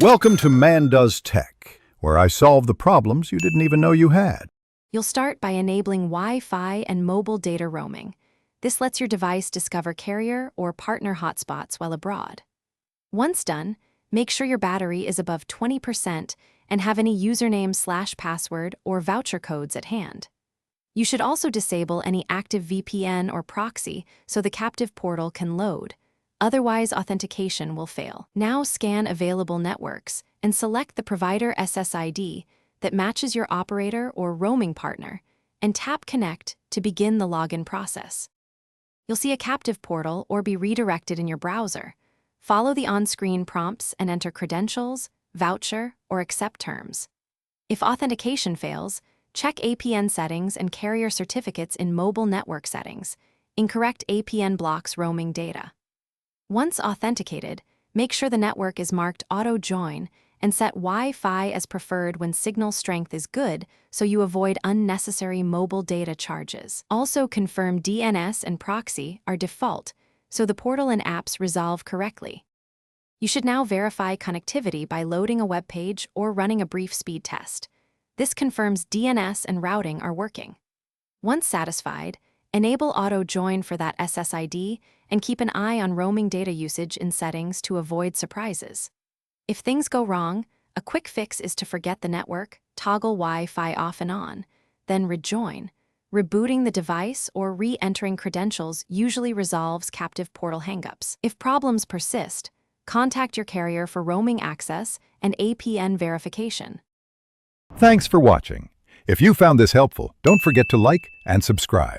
Welcome to Man Does Tech, where I solve the problems you didn't even know you had. You'll start by enabling Wi-Fi and mobile data roaming. This lets your device discover carrier or partner hotspots while abroad. Once done, make sure your battery is above 20% and have any username/password or voucher codes at hand. You should also disable any active VPN or proxy so the captive portal can load. Otherwise, authentication will fail. Now scan available networks and select the provider SSID that matches your operator or roaming partner and tap Connect to begin the login process. You'll see a captive portal or be redirected in your browser. Follow the on-screen prompts and enter credentials, voucher, or accept terms. If authentication fails, check APN settings and carrier certificates in mobile network settings. Incorrect APN blocks roaming data. Once authenticated, make sure the network is marked Auto Join and set Wi-Fi as preferred when signal strength is good so you avoid unnecessary mobile data charges. Also confirm DNS and proxy are default so the portal and apps resolve correctly. You should now verify connectivity by loading a web page or running a brief speed test. This confirms DNS and routing are working. Once satisfied, enable Auto Join for that SSID and keep an eye on roaming data usage in settings to avoid surprises. If things go wrong, a quick fix is to forget the network, toggle Wi-Fi off and on, then rejoin. Rebooting the device or re-entering credentials usually resolves captive portal hangups. If problems persist, contact your carrier for roaming access and APN verification. Thanks for watching. If you found this helpful, don't forget to like and subscribe.